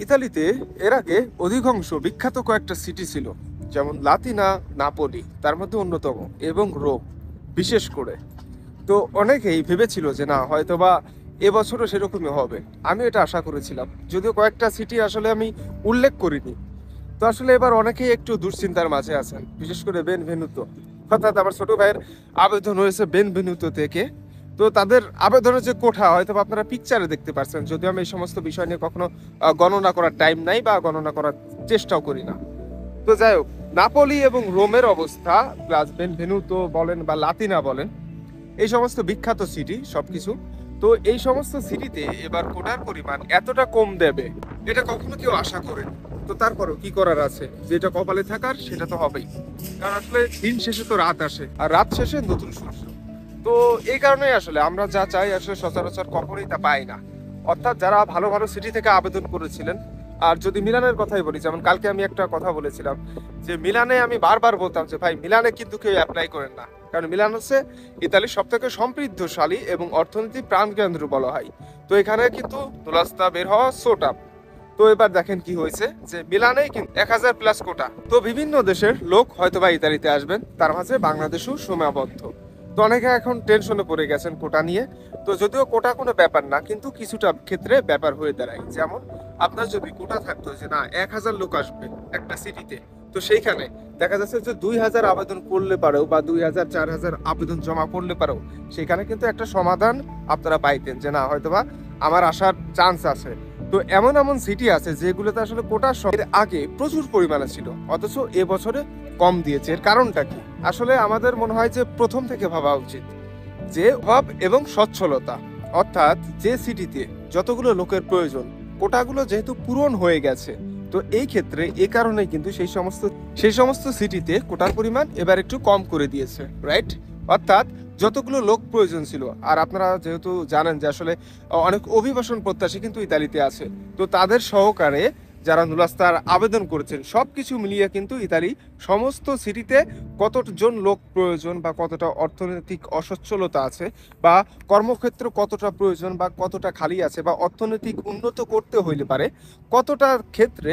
ইতালিতে এর আগে অধিকাংশ বিখ্যাত কয়েকটা সিটি ছিল, যেমন লাতিনা, নাপোলি তার মধ্যে অন্যতম, এবং রোম বিশেষ করে। তো অনেকেই ভেবেছিল যে না, হয়তোবা এবছরও সেরকমই হবে। আমি এটা আশা করেছিলাম, যদিও কয়েকটা সিটি আসলে আমি উল্লেখ করিনি। তো আসলে এবার অনেকেই একটু দুশ্চিন্তার মাঝে আছেন, বিশেষ করে বেনভেনুতো, অর্থাৎ আমার ছোট ভাইয়ের আবেদন হয়েছে বেনভেনুতো থেকে। তো তাদের আবেদনের যে কোঠা হয়তো বা আপনারা পিকচারে দেখতে পাচ্ছেন, যদিও আমি এই সমস্ত বিষয় নিয়ে কখনো গণনা করার টাইম নাই বা গণনা করার চেষ্টাও করি না। তো যাই হোক, নাপোলি এবং রোমের অবস্থা, প্লাস বেনভেনুতো বলেন বা লাতিনা বলেন, এই সমস্ত বিখ্যাত সিটি সবকিছু, তো এই সমস্ত সিটিতে এবার কোটার পরিমাণ এতটা কম দেবে এটা কখনো কেউ আশা করেন। তো তারপরও কি করার আছে, যেটা কপালে থাকার সেটা তো হবেই, কারণ আসলে দিন শেষে তো রাত আসে, আর রাত শেষে নতুন সূর্য। তো এই কারণেই আসলে আমরা যা চাই আসলে সচরাচর কখনোই তা পাই না। অর্থাৎ যারা ভালো ভালো সিটি থেকে আবেদন করেছিলেন, আর যদি মিলানের কথাই বলি, যেমন কালকে আমি একটা কথা বলেছিলাম যে মিলানে আমি বারবার বলতাম যে ভাই মিলানে কিন্তু কেউ অ্যাপ্লাই করেন না, কারণ মিলান হচ্ছে ইতালির সব থেকে সমৃদ্ধশালী এবং অর্থনৈতিক প্রাণকেন্দ্র বলা হয়। তো এখানে কিন্তু রাস্তা বের হওয়া সোটাপ। তো এবার দেখেন কি হয়েছে, যে মিলানেই কিন্তু 1000+ কোটা। তো বিভিন্ন দেশের লোক হয়তো বা ইতালিতে আসবেন, তার মাঝে বাংলাদেশও সীমাবদ্ধ। তো অনেকে এখন টেনশনে পড়ে গেছেন কোটা নিয়ে। তো যদিও কোটা কোনো ব্যাপার না, কিন্তু কিছুটা ক্ষেত্রে ব্যাপার হয়ে দাঁড়ায়। যেমন আপনার যদি কোটা থাকতো যে না 1000 লোক আসবে একটা সিটিতে, তো সেইখানে দেখা যাচ্ছে যে 2000 আবেদন করলে পারেও বা 2000 4000 আবেদন জমা করলে পারেও সেখানে কিন্তু একটা সমাধান আপনারা পাইতেন যে না হয়তোবা আমার আসার চান্স আছে। তো এমন এমন সিটি আছে যেগুলোতে আসলে কোটা এর আগে প্রচুর পরিমাণে ছিল, অথচ এবছরে কম দিয়েছে। এর কারণটা কি? আসলে আমাদের মনে হয় যে প্রথম থেকে ভাবা উচিত যে অভাব এবং সচ্ছলতা, অর্থাৎ যে সিটিতে যতগুলো লোকের প্রয়োজন কোটাগুলো যেহেতু পূরণ হয়ে গেছে, তো এই ক্ষেত্রে এই কারণেই কিন্তু সেই সমস্ত সিটিতে কোটার পরিমাণ এবার একটু কম করে দিয়েছে, রাইট? অর্থাৎ যতগুলো লোক প্রয়োজন ছিল, আর আপনারা যেহেতু জানেন যে আসলে অনেক অভিবাসন প্রত্যাশী কিন্তু ইতালিতে আছে, তো তাদের সহকারে যারা নুলাস্তার আবেদন করেছেন সবকিছু মিলিয়ে কিন্তু ইতালি সমস্ত সিটিতে কতজন লোক প্রয়োজন বা কতটা অর্থনৈতিক অসচ্ছলতা আছে বা কর্মক্ষেত্র কতটা প্রয়োজন বা কতটা খালি আছে বা অর্থনৈতিক উন্নত করতে হইলে পারে কতটা ক্ষেত্রে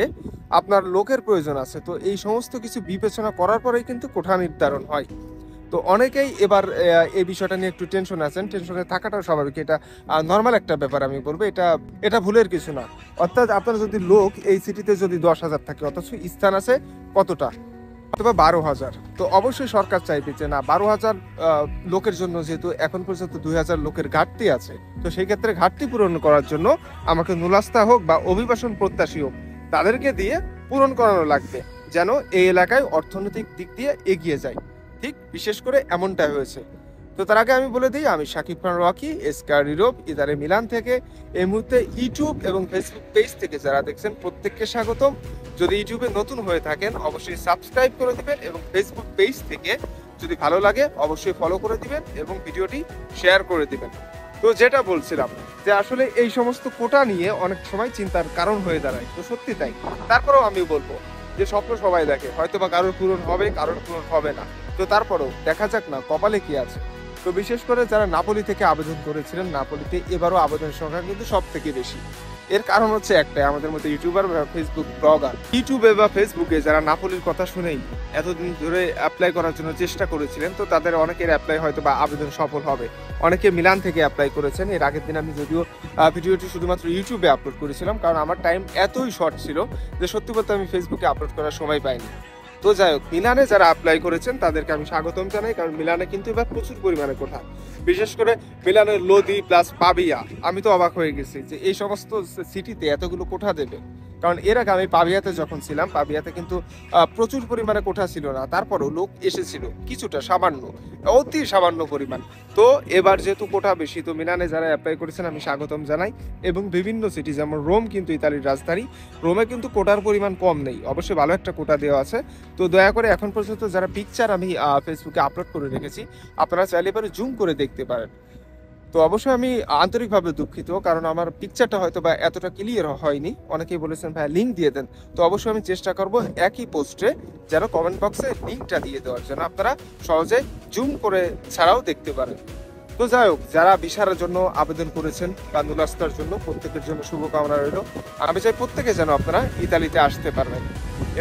আপনার লোকের প্রয়োজন আছে, তো এই সমস্ত কিছু বিবেচনা করার পরেই কিন্তু কোঠা নির্ধারণ হয়। তো অনেকেই এবার এই বিষয়টা নিয়ে একটু টেনশনে আছেন। টেনশনে থাকাটাও স্বাভাবিক, এটা নর্মাল একটা ব্যাপার। আমি বলবো এটা এটা ভুলের কিছু না। অর্থাৎ আপনার যদি লোক এই সিটিতে যদি 10,000 থাকে, অথচ স্থান আছে কতটা, অথবা 12,000, তো অবশ্যই সরকার চাইবে যে না 12,000 লোকের জন্য, যেহেতু এখন পর্যন্ত 2,000 লোকের ঘাটতি আছে, তো সেই ক্ষেত্রে ঘাটতি পূরণ করার জন্য আমাকে নুলাস্তা হোক বা অভিবাসন প্রত্যাশী হোক তাদেরকে দিয়ে পূরণ করানো লাগবে, যেন এই এলাকায় অর্থনৈতিক দিক দিয়ে এগিয়ে যায়। ঠিক বিশেষ করে এমনটাই হয়েছে। তো তার আগে আমি বলে দিই, আমি শাকিব খান রকি, এসকার নীরব, ইতারে মিলান থেকে। এই মুহূর্তে ইউটিউব এবং ফেসবুক পেজ থেকে যারা দেখছেন প্রত্যেককে স্বাগতম। যদি ইউটিউবে নতুন হয়ে থাকেন অবশ্যই সাবস্ক্রাইব করে দিবেন, এবং ফেসবুক পেজ থেকে যদি ভালো লাগে অবশ্যই ফলো করে দিবেন এবং ভিডিওটি শেয়ার করে দিবেন। তো যেটা বলছিলাম যে আসলে এই সমস্ত কোটা নিয়ে অনেক সময় চিন্তার কারণ হয়ে দাঁড়ায়, তো সত্যি তাই। তারপরেও আমি বলবো যে স্বপ্ন সবাই দেখে, হয়তো বা কারোর পূরণ হবে, কারোর পূরণ হবে না। তো তারপরেও দেখা যাক না কপালে কি আছে। তো বিশেষ করে যারা নাপোলি থেকে আবেদন করেছিলেন, নাপোলিতে এবারও আবেদনের সংখ্যা কিন্তু সব থেকে বেশি। এর কারণ হচ্ছে একটাই, আমাদের মতো ইউটিউবার বা ফেসবুক ব্লগার ইউটিউবে বা ফেসবুকে যারা নাপোলির কথা শুনেই এতদিন ধরে অ্যাপ্লাই করার জন্য চেষ্টা করেছিলেন, তো তাদের অনেকের অ্যাপ্লাই হয়তো বা আবেদন সফল হবে। অনেকে মিলান থেকে অ্যাপ্লাই করেছেন। এর আগের দিন আমি যদিও ভিডিওটি শুধুমাত্র ইউটিউবে আপলোড করেছিলাম, কারণ আমার টাইম এতই শর্ট ছিল যে সত্যি বলতে আমি ফেসবুকে আপলোড করার সময় পাইনি। তো যাই হোক, মিলানে যারা অ্যাপ্লাই করেছেন তাদেরকে আমি স্বাগতম জানাই, কারণ মিলানে কিন্তু এবার প্রচুর পরিমাণে কোঠা, বিশেষ করে মিলানের লোদি প্লাস পাবিয়া। আমি তো অবাক হয়ে গেছি যে এই সমস্ত সিটিতে এতগুলো কোঠা দেবে, কারণ এর আগে আমি পাবিয়াতে যখন ছিলাম, পাবিয়াতে কিন্তু প্রচুর পরিমাণে কোঠা ছিল না, তারপরও লোক এসেছিল কিছুটা, সামান্য, অতি সামান্য পরিমাণ। তো এবার যেহেতু কোঠা বেশি, তো মিলানে যারা অ্যাপ্লাই করেছেন আমি স্বাগতম জানাই। এবং বিভিন্ন সিটি যেমন রোম কিন্তু ইতালির রাজধানী, রোমে কিন্তু কোটার পরিমাণ কম নেই, অবশ্যই ভালো একটা কোটা দেওয়া আছে। তো দয়া করে এখন পর্যন্ত যারা পিকচার আমি ফেসবুকে আপলোড করে রেখেছি আপনারা চাইলে এবারে জুম করে দেখতে পারেন। তো অবশ্যই আমি আন্তরিকভাবে দুঃখিত, কারণ আমার পিকচারটা হয়তো বা এতটা ক্লিয়ার হয়নি। অনেকেই বলেছেন ভাই লিঙ্ক দিয়ে দেন, তো অবশ্যই আমি চেষ্টা করব একই পোস্টে যেন কমেন্ট বক্সে লিঙ্কটা দিয়ে দেওয়ার, যেন আপনারা সহজে জুম করে ছাড়াও দেখতে পারেন। তো যাই হোক, যারা ভিসার জন্য আবেদন করেছেন কান্দুলাস্তার জন্য, প্রত্যেকের জন্য শুভকামনা রইল। আমি চাই প্রত্যেকে যেন আপনারা ইতালিতে আসতে পারবেন।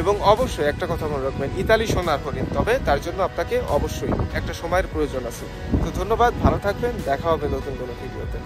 এবং অবশ্যই একটা কথা মনে রাখবেন, ইতালি সোনার হরিণ, তবে তার জন্য আপনাকে অবশ্যই একটা সময়ের প্রয়োজন আছে। তো ধন্যবাদ, ভালো থাকবেন, দেখা হবে নতুন কোনো ভিডিওতে।